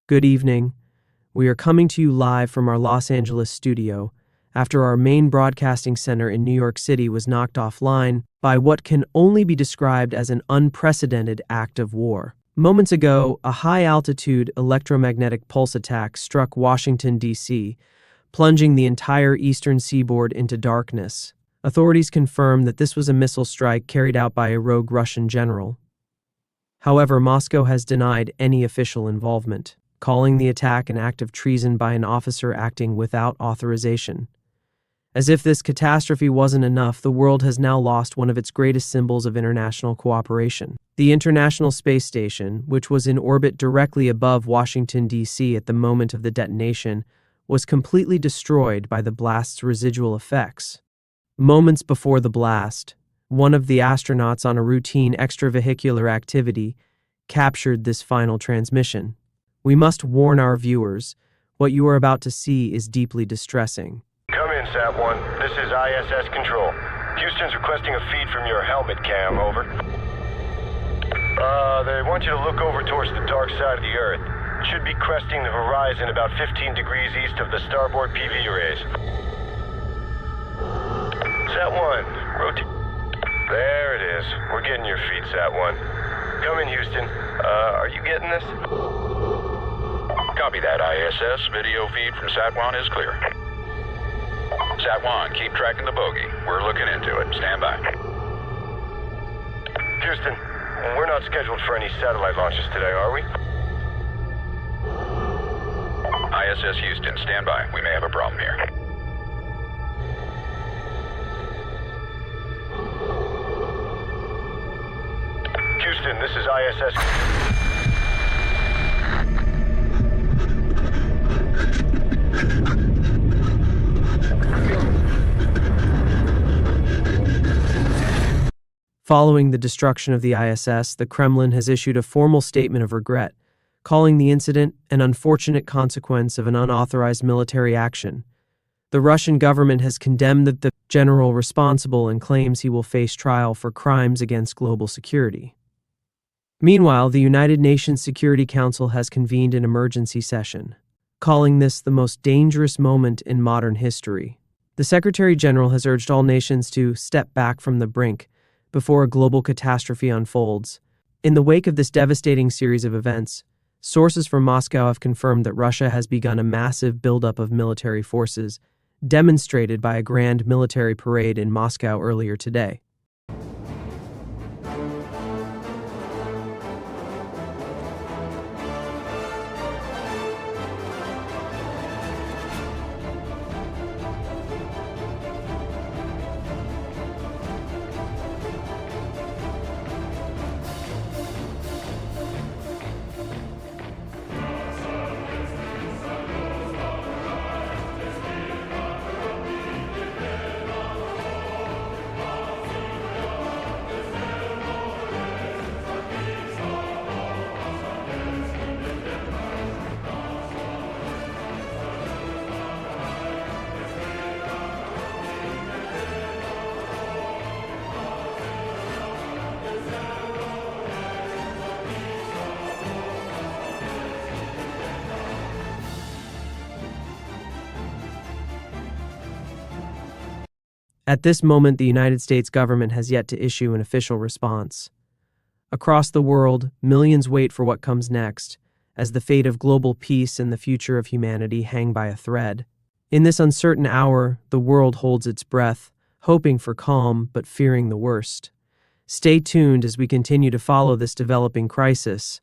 Good evening. We are coming to you live from our Los Angeles studio after our main broadcasting center in New York City was knocked offline by what can only be described as an unprecedented act of war. Moments ago, a high-altitude electromagnetic pulse attack struck Washington, D.C., plunging the entire eastern seaboard into darkness. Authorities confirm that this was a missile strike carried out by a rogue Russian general. However, Moscow has denied any official involvement, calling the attack an act of treason by an officer acting without authorization. As if this catastrophe wasn't enough, the world has now lost one of its greatest symbols of international cooperation. The International Space Station, which was in orbit directly above Washington, D.C. at the moment of the detonation, was completely destroyed by the blast's residual effects. Moments before the blast, one of the astronauts on a routine extravehicular activity captured this final transmission. We must warn our viewers, what you are about to see is deeply distressing. Come in, Sat-1. This is ISS Control. Houston's requesting a feed from your helmet cam, over. They want you to look over towards the dark side of the Earth. It should be cresting the horizon about 15 degrees east of the starboard PV arrays. Sat-1, rotate. There it is. We're getting your feed, Sat-1. Come in, Houston. Are you getting this? Copy that, ISS. Video feed from Sat-1 is clear. Sat-1, keep tracking the bogey. We're looking into it. Stand by. Houston, we're not scheduled for any satellite launches today, are we? ISS Houston, stand by. We may have a problem here. Houston, this is ISS. Following the destruction of the ISS, the Kremlin has issued a formal statement of regret, calling the incident an unfortunate consequence of an unauthorized military action. The Russian government has condemned the general responsible and claims he will face trial for crimes against global security. Meanwhile, the United Nations Security Council has convened an emergency session, calling this the most dangerous moment in modern history. The Secretary General has urged all nations to step back from the brink before a global catastrophe unfolds. In the wake of this devastating series of events, sources from Moscow have confirmed that Russia has begun a massive buildup of military forces, demonstrated by a grand military parade in Moscow earlier today. At this moment, the United States government has yet to issue an official response. Across the world, millions wait for what comes next, as the fate of global peace and the future of humanity hang by a thread. In this uncertain hour, the world holds its breath, hoping for calm but fearing the worst. Stay tuned as we continue to follow this developing crisis,